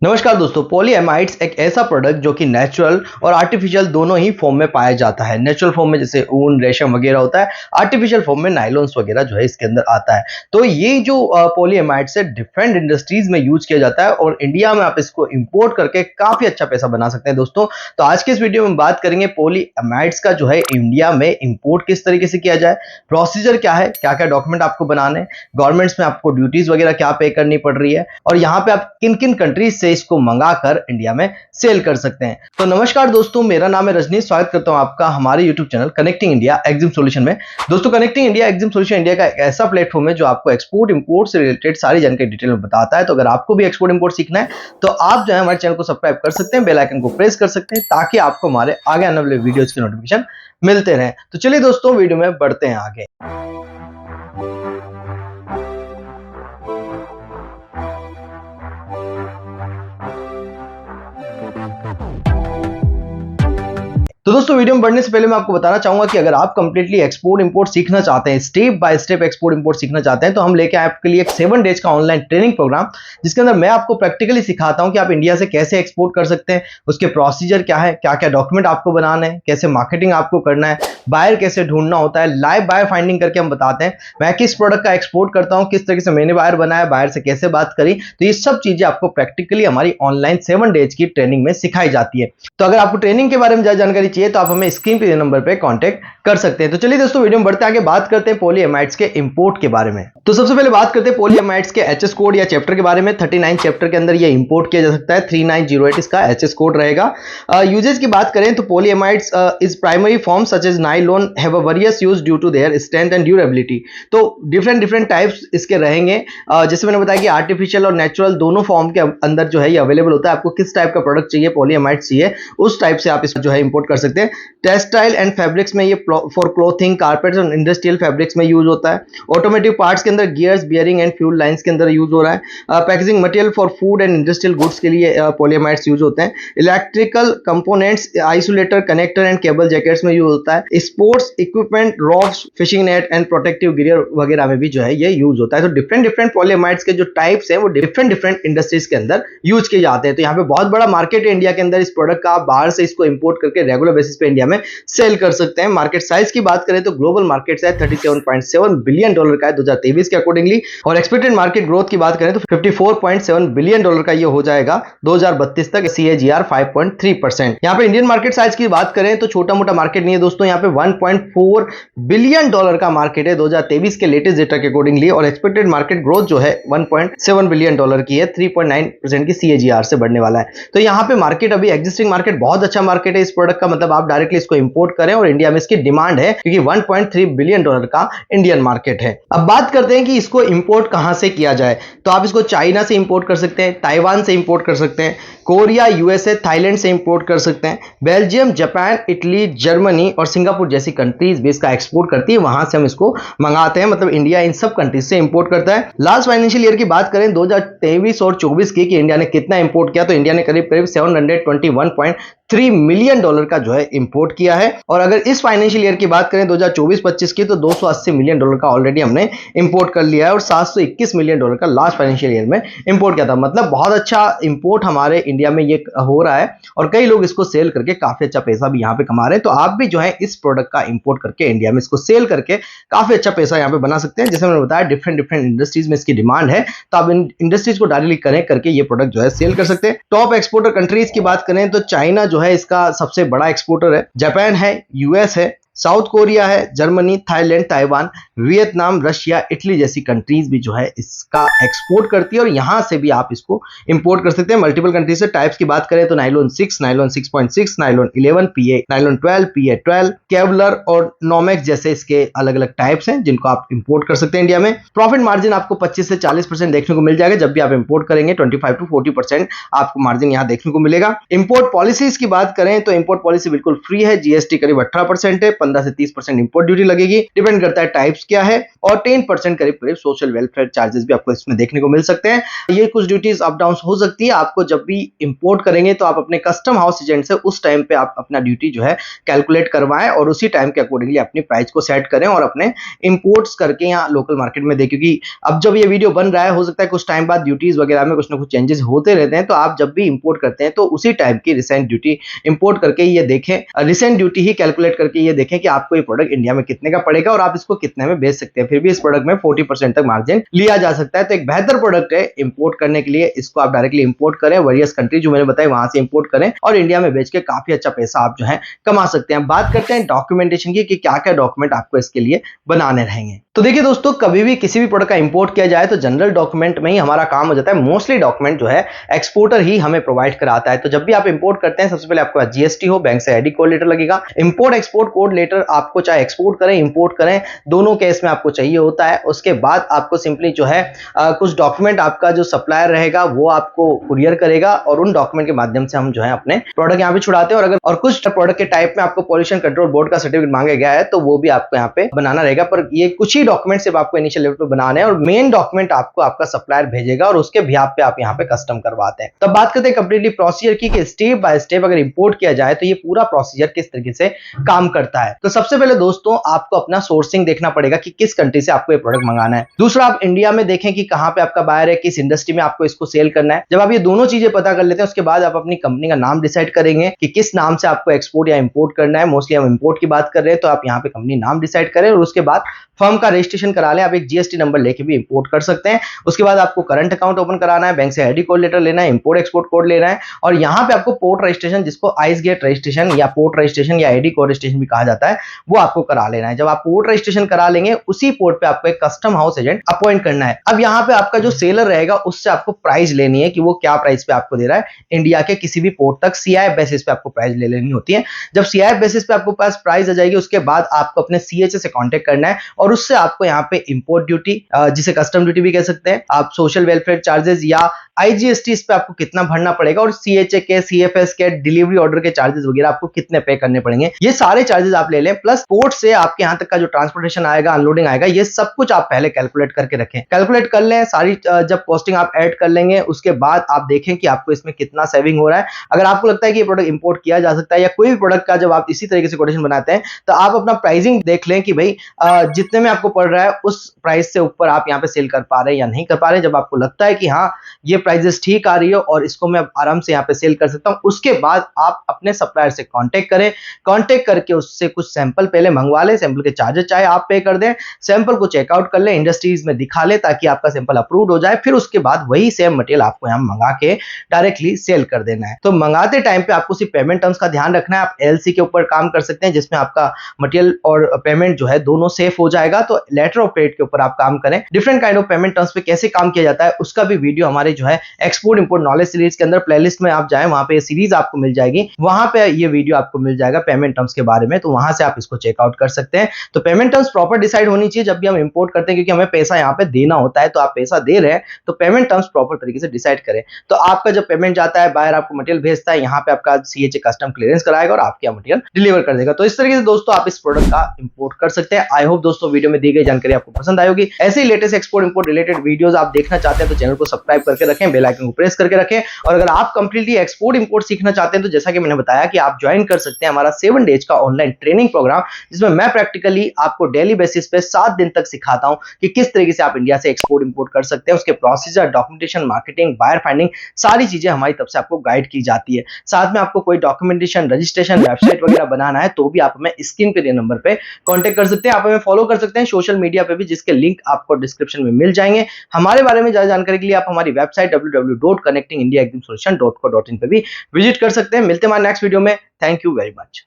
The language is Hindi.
नमस्कार दोस्तों, पॉलीएमाइड्स एक ऐसा प्रोडक्ट जो कि नेचुरल और आर्टिफिशियल दोनों ही फॉर्म में पाया जाता है। नेचुरल फॉर्म में जैसे ऊन, रेशम वगैरह होता है, आर्टिफिशियल फॉर्म में नायलॉन्स वगैरह जो है इसके अंदर आता है। तो ये जो पॉलीएमाइड्स है डिफरेंट इंडस्ट्रीज में यूज किया जाता है और इंडिया में आप इसको इंपोर्ट करके काफी अच्छा पैसा बना सकते हैं दोस्तों। तो आज के इस वीडियो में बात करेंगे पॉलीएमाइड्स का जो है इंडिया में इंपोर्ट किस तरीके से किया जाए, प्रोसीजर क्या है, क्या क्या डॉक्यूमेंट आपको बनाने हैं, गवर्नमेंट्स में आपको ड्यूटीज वगैरह क्या पे करनी पड़ रही है और यहाँ पे आप किन किन कंट्रीज से इसको मंगाकर इंडिया में सेल कर सकते हैं। तो नमस्कार दोस्तों, मेरा नाम है रजनीश, स्वागत करता हूं आपका हमारे YouTube channel connecting India Exim solution में। दोस्तों, connecting India Exim solution India का एक ऐसा प्लेटफॉर्म है जो आपको एक्सपोर्ट इंपोर्ट से रिलेटेड सारी जानकारी डिटेल में बताता है। तो अगर आपको भी एक्सपोर्ट इंपोर्ट सीखना है तो आप जो है हमारे चैनल को सब्सक्राइब कर सकते हैं, बेल आइकन को प्रेस कर सकते हैं ताकि आपको हमारे आगे आने वाले वीडियोज की नोटिफिकेशन मिलते रहे। तो चलिए दोस्तों, वीडियो में बढ़ते हैं आगे। तो दोस्तों, वीडियो में बढ़ने से पहले मैं आपको बताना चाहूंगा कि अगर आप कंप्लीटली एक्सपोर्ट इंपोर्ट सीखना चाहते हैं, step by step export import सीखना चाहते हैं, तो हम लेके आए आपके लिए एक 7 डेज का ऑनलाइन ट्रेनिंग प्रोग्राम, जिसके अंदर मैं आपको प्रैक्टिकली सिखाता हूं कि आप इंडिया से कैसे एक्सपोर्ट कर सकते हैं, उसके प्रोसीजर क्या है, क्या क्या डॉक्यूमेंट आपको बनाने हैं, कैसे मार्केटिंग आपको करना है, बायर कैसे ढूंढना होता है, लाइव बायर फाइंडिंग करके हम बताते हैं। मैं किस प्रोडक्ट का एक्सपोर्ट करता हूं, किस तरीके से मैंने बायर बनाया, बायर से कैसे बात करी, तो ये सब चीजें आपको प्रैक्टिकली हमारी ऑनलाइन 7 डेज की ट्रेनिंग में सिखाई जाती है। तो अगर आपको ट्रेनिंग के बारे में ज्यादा जानकारी चाहिए तो आप हमें स्क्रीन पे नंबर पे कांटेक्ट कर सकते हैं। तो चलिए दोस्तों, वीडियो में बढ़ते आगे बात करते हैं पॉलीएमाइड्स के इंपोर्ट के बारे में। तो सबसे पहले बात करते हैं पॉलीएमाइड्स के एचएस कोड या चैप्टर के बारे में। 39 चैप्टर के अंदर ये इंपोर्ट किया जा सकता है। 3908 इसका एचएस कोड रहेगा। यूजेज की बात करें तो polyamides is primary form such as nylon have a various use due to their strength and durability. तो डिफरेंट टाइप्स इसके रहेंगे। जैसे मैंने बताया कि आर्टिफिशियल और नेचुरल दोनों फॉर्म के अंदर जो है ये अवेलेबल होता है। आपको किस टाइप का प्रोडक्ट चाहिए, पॉलीएमाइड्स चाहिए, उस टाइप से आप इसको जो है इंपोर्ट कर सकते हैं। टेक्सटाइल एंड फैब्रिक्स में ये फॉर क्लोथिंग, कारपेट्स और इंडस्ट्रियल फैब्रिक्स में यूज होता है। ऑटोमेटिव पार्ट्स के अंदर gears, bearing and fuel lines के अंदर यूज हो रहा है। Packaging material for food and industrial goods के लिए पॉलीएमाइड्स यूज होते हैं। Electrical components, isolator, connector and cable jackets में यूज होता है। Sports equipment, rocks, fishing net and protective gear वगैरह में भी जो है ये यूज होता है। तो डिफरेंट पॉलीएमाइड्स के जो टाइप्स हैं वो डिफरेंट इंडस्ट्रीज के अंदर यूज किए जाते हैं। तो यहाँ पे बहुत बड़ा मार्केट है इंडिया के अंदर इस प्रोडक्ट का। आप बाहर से इसको इंपोर्ट करके रेगुलर बेसिस पे इंडिया में सेल कर सकते हैं। मार्केट साइज की बात करें तो ग्लोबल मार्केट साइज $37.7 बिलियन का है 2023 के अकॉर्डिंगली, और एक्सपेक्टेड मार्केट ग्रोथ की बात करें तो $54.7 बिलियन का ये हो जाएगा 2032 तक। CAGR 5.3%। यहाँ पे इंडियन मार्केट साइज की बात करें तो छोटा मोटा मार्केट नहीं है दोस्तों। यहाँ पे $1.4 बिलियन का मार्केट है 2023 के लेटेस्ट डेटा के अकॉर्डिंगली, और एक्सपेक्टेड मार्केट ग्रोथ जो है $1.7 बिलियन की है, 3.9% की CAGR से बढ़ने वाला है। तो यहाँ पे मार्केट अभी एग्जिस्टिंग मार्केट बहुत अच्छा मार्केट है इस प्रोडक्ट का। मतलब आप डायरेक्टली इसको इंपोर्ट करें और इंडिया में इसकी डिमांड है क्योंकि $1.3 बिलियन का इंडियन मार्केट है। अब बात करते हैं कि इसको इंपोर्ट कहां से किया जाए। तो आप इसको चाइना से इंपोर्ट कर सकते हैं, ताइवान से इंपोर्ट कर सकते हैं, कोरिया, यूएसए, थाईलैंड से इंपोर्ट कर सकते हैं। बेल्जियम, जापान, इटली, जर्मनी और सिंगापुर जैसी कंट्रीज भी इसका एक्सपोर्ट करती है, वहां से हम इसको मंगाते हैं। मतलब इंडिया इन सब कंट्रीज से इंपोर्ट करता है। लास्ट फाइनेंशियल ईयर की बात करें 2023 और 24 की कि इंडिया ने कितना इंपोर्ट किया, तो इंडिया ने करीब $721.3 मिलियन का जो है इंपोर्ट किया है। और अगर इस फाइनेंशियल ईयर की बात करें 2024-25 की तो $280 मिलियन का ऑलरेडी हमने इंपोर्ट कर लिया है और $721 मिलियन का लास्ट फाइनेंशियल ईयर में इंपोर्ट किया था। मतलब बहुत अच्छा इंपोर्ट हमारे इंडिया में ये हो रहा है और कई लोग इसको सेल करके काफी अच्छा पैसा भी यहाँ पे कमा रहे हैं। तो आप भी जो है इस प्रोडक्ट का इंपोर्ट करके इंडिया में इसको सेल करके काफी अच्छा पैसा यहाँ पे बना सकते हैं। जैसे मैंने बताया डिफरेंट इंडस्ट्रीज में इसकी डिमांड है, तो आप इन इंडस्ट्रीज को डायरेक्टली कनेक्ट करके ये प्रोडक्ट जो है सेल कर सकते हैं। टॉप एक्सपोर्टर कंट्रीज की बात करें तो चाइना जो है इसका सबसे बड़ा एक्सपोर्टर है, जापान है, यूएस है, साउथ कोरिया है, Germany, Thailand, Taiwan, Vietnam, Russia, Italy जैसी कंट्रीज भी जो है इसका एक्सपोर्ट करती है और यहां से भी आप इसको इंपोर्ट कर सकते हैं। मल्टीपल कंट्रीज से। टाइप्स की बात करें तो nylon 6, nylon 6.6, nylon 11, PA, nylon 12, PA12, Kevlar और नोमेक्स जैसे इसके अलग अलग टाइप्स हैं जिनको आप इंपोर्ट कर सकते हैं इंडिया में। प्रॉफिट मार्जिन आपको 25 से 40% देखने को मिल जाएगा। जब भी आप इंपोर्ट करेंगे 25 to 40% आपको मार्जिन यहां देखने को मिलेगा। इंपोर्ट पॉलिसीज की बात करें तो इंपोर्ट पॉलिसी बिल्कुल फ्री है। GST करीब 18% है। 15 से 30% इंपोर्ट ड्यूटी लगेगी, डिपेंड करता है टाइप्स क्या है, और 10% करीब करीब सोशल वेलफेयर चार्जेस भी आपको इसमें देखने को मिल सकते हैं। ये कुछ ड्यूटीज अप डाउन हो सकती है। आपको जब भी इंपोर्ट करेंगे तो आप अपने कस्टम हाउस एजेंट से उस टाइम पे आप अपना ड्यूटी जो है कैलकुलेट करवाएं और उसी टाइम के अकॉर्डिंगली अपनी प्राइस को सेट करें और अपने इंपोर्ट्स करके यहाँ लोकल मार्केट में दें, क्योंकि अब जब ये वीडियो बन रहा है हो सकता है कुछ टाइम बाद ड्यूटीज वगैरह में कुछ ना कुछ चेंजेस होते रहते हैं, तो आप जब भी इंपोर्ट करते हैं तो उसी टाइम की रिसेंट ड्यूटी इंपोर्ट करके ये देखें, रिसेंट ड्यूटी ही कैलकुलेट करके ये देखें कि आपको ये प्रोडक्ट इंडिया में कितने का पड़ेगा और आप इसको कितने में बेच सकते हैं। फिर भी इस प्रोडक्ट में 40% तक मार्जिन लिया जा सकता है। तो एक बेहतर प्रोडक्ट है इंपोर्ट करने के लिए, इसको आप डायरेक्टली इंपोर्ट करें, वेरियस कंट्री जो मैंने बताया वहां से इंपोर्ट करें और इंडिया में बेच के काफी अच्छा पैसा आप जो है कमा सकते हैं। बात करते हैं डॉक्यूमेंटेशन की कि क्या क्या डॉक्यूमेंट आपको इसके लिए बनाने रहेंगे। तो देखिए दोस्तों, कभी भी किसी भी प्रोडक्ट का इंपोर्ट किया जाए तो जनरल डॉक्यूमेंट में ही हमारा काम हो जाता है। मोस्टली डॉक्यूमेंट जो है एक्सपोर्टर ही हमें प्रोवाइड कराता है। तो जब भी आप इंपोर्ट करते हैं सबसे पहले आपको जीएसटी हो, बैंक से आईडी कोड लेटर लगेगा। इंपोर्ट एक्सपोर्ट कोड लेटर आपको चाहे एक्सपोर्ट करें इंपोर्ट करें दोनों केस में आपको चाहिए होता है। उसके बाद आपको सिंपली जो है कुछ डॉक्यूमेंट आपका जो सप्लायर रहेगा वो आपको कुरियर करेगा और उन डॉक्यूमेंट के माध्यम से हम जो है अपने प्रोडक्ट यहाँ पे छुड़ाते हैं। और कुछ प्रोडक्ट के टाइप में आपको पॉल्यूशन कंट्रोल बोर्ड का सर्टिफिकेट मांगा गया है तो वो भी आपको यहाँ पे बनाना रहेगा। पर ये कुछ ही डॉक्यूमेंट सिर्फ आपको इनिशियल लेवल पे बनाने हैं और मेन डॉक्यूमेंट आपको आपका सप्लायर भेजेगा और उसके बिहाफ पे आप यहाँ पे कस्टम करवाते हैं। तब बात करते हैं कंप्लीटली प्रोसीजर की कि स्टेप बाय स्टेप अगर इंपोर्ट किया जाए तो ये पूरा प्रोसीजर किस तरीके से काम करता है। तो सबसे पहले दोस्तों आपको अपना सोर्सिंग देखना पड़ेगा कि किस कंट्री से आपको ये प्रोडक्ट मंगाना है। दूसरा, आप इंडिया में देखें कि कहां पे आपका बायर है, किस इंडस्ट्री में आपको इसको सेल करना है। जब आप ये दोनों चीजें पता कर लेते हैं उसके बाद आप अपनी कंपनी का नाम डिसाइड करेंगे कि किस नाम से आपको एक्सपोर्ट या इंपोर्ट करना है। मोस्टली हम इंपोर्ट की बात कर रहे हैं तो आप यहाँ पे कंपनी नाम डिसाइड करें और उसके बाद फर्म का रजिस्ट्रेशन करा लें। आप एक जीएसटी नंबर लेके भी इंपोर्ट कर सकते हैं। उसके बाद आपको करंट अकाउंट ओपन कराना है, बैंक से आईडी कोड लेटर लेना है, इंपोर्ट एक्सपोर्ट कोड लेना है और यहाँ पे आपको पोर्ट रजिस्ट्रेशन, जिसको आइस गेट रजिस्ट्रेशन या पोर्ट रजिस्ट्रेशन या आईडी कोड रजिस्ट्रेशन भी कहा जाता है, वो आपको करा लेना है। जब आप पोर्ट रजिस्ट्रेशन करा लेंगे उसी पोर्ट पे आपको एक कस्टम हाउस एजेंट अपॉइंट करना है। अब यहाँ पे आपका जो सेलर रहेगा उससे आपको प्राइस लेनी है कि वो क्या प्राइस पे आपको दे रहा है। इंडिया के किसी भी पोर्ट तक सीआईएफ बेसिस पे आपको प्राइस ले लेनी होती है। जब सीआईएफ बेसिस पे आपको पास प्राइस आ जाएगी उसके बाद आपको अपने सीएचए से कांटेक्ट करना है और उससे आपको यहाँ पे इंपोर्ट ड्यूटी, जिसे कस्टम ड्यूटी भी कह सकते हैं, आप सोशल वेलफेयर चार्जेस या आईजीएसटी इस पे आपको कितना भरना पड़ेगा और सीएचए के, सीएफएस के, डिलीवरी ऑर्डर के चार्जेस वगैरह आपको कितने पे करने पड़ेंगे, ये सारे चार्जेस आप ले लें। प्लस पोर्ट से आपके यहाँ तक का जो ट्रांसपोर्टेशन आएगा, अनलोडिंग आएगा, ये सब कुछ आप पहले कैलकुलेट करके रखें। कैलकुलेट कर लें सारी, जब कॉस्टिंग आप ऐड कर लेंगे उसके बाद आप देखें कि आपको इसमें कितना सेविंग हो रहा है। अगर आपको लगता है कि ये प्रोडक्ट इंपोर्ट किया जा सकता है या कोई भी प्रोडक्ट का जब आप इसी तरीके से कोटेशन बनाते हैं तो आप अपना प्राइसिंग देख लें कि भाई जितने में आपको पड़ रहा है उस प्राइस से ऊपर आप यहाँ पे सेल कर पा रहे हैं या नहीं कर पा रहे हैं। जब आपको लगता है कि हाँ ये प्राइसेस ठीक आ रही है और इसको मैं आराम से यहाँ पे सेल कर सकता हूँ, उसके बाद आप अपने सप्लायर से कांटेक्ट करें। कांटेक्ट करके उससे कुछ सैंपल पहले मंगवा लें, सैंपल के चार्जेस चाहे आप पे कर दें, सैंपल को चेकआउट कर लें, इंडस्ट्रीज में दिखा लें ताकि आपका सैंपल अप्रूव्ड हो जाए। फिर उसके बाद वही सेम मटेरियल आपको यहाँ मंगा के डायरेक्टली सेल कर देना है। तो मंगाते टाइम पे आपको सिर्फ पेमेंट टर्म्स का ध्यान रखना है। आप एलसी के ऊपर काम कर सकते हैं जिसमें आपका मटेरियल और पेमेंट जो है दोनों सेफ हो जाएगा। तो लेटर ऑफ क्रेडिट के ऊपर आप काम करें। Different kind of payment terms पे कैसे काम किया जाता है उसका भी वीडियो हमारे जो है एक्सपोर्ट इंपोर्ट नॉलेज सीरीज के अंदर प्लेलिस्ट में आप जाएं, वहां पे सीरीज आपको मिल जाएगी, वहां पे ये वीडियो आपको मिल जाएगा पेमेंट टर्म्स के बारे में। तो वहां से आप इसको चेकआउट कर सकते हैं। तो पेमेंट टर्म्स प्रॉपर डिसाइड होनी चाहिए जब भी हम इंपोर्ट करते हैं, क्योंकि हमें पैसा यहाँ पे देना होता है। तो आप पैसा दे रहे हैं तो पेमेंट टर्म्स प्रॉपर तरीके से डिसाइड करें। तो आपका जब पेमेंट जाता है, बायर आपको मटेरियल भेजता है, यहाँ पे आपका सीएचए कस्टम क्लियरेंस कराएगा और आपके मटेरियल डिलीवर कर देगा। तो इस तरीके से दोस्तों आप इस प्रोडक्ट का इंपोर्ट कर सकते हैं। आई होप दोस्तों वीडियो में दी गई जानकारी आपको पसंद आई होगी। ऐसे ही latest export import related videos आप देखना चाहते हैं तो चैनल को सब्सक्राइब करके रखें, बेल आइकन को प्रेस करके रखें। और अगर आप कंप्लीटली एक्सपोर्ट इंपोर्ट सीखना चाहते हैं तो जैसा कि मैंने बताया कि आप ज्वाइन कर सकते हैं हमारा 7 डेज का ऑनलाइन ट्रेनिंग प्रोग्राम, जिसमें मैं प्रैक्टिकली आपको डेली बेसिस पे 7 दिन तक सिखाता हूं कि किस तरीके से आप इंडिया से एक्सपोर्ट इंपोर्ट कर सकते हैं। उसके procedure, documentation, marketing, buyer finding, सारी चीजें हमारी तरफ से आपको गाइड की जाती है। साथ में आपको कोई डॉक्यूमेंटेशन, रजिस्ट्रेशन, वेबसाइट वगैरह बनाना है तो भी आप हमें स्क्रीन पे दिए नंबर पे कांटेक्ट कर सकते हैं। आप हमें फॉलो कर सकते हैं सोशल मीडिया पे भी, जिसके लिंक आपको डिस्क्रिप्शन में मिल जाएंगे। हमारे बारे में ज्यादा जानकारी के लिए आप हमारी वेबसाइट www.connectingindiaexamsolution.co.in पे भी विजिट कर सकते हैं। मिलते हैं हमारे नेक्स्ट वीडियो में। Thank you very much.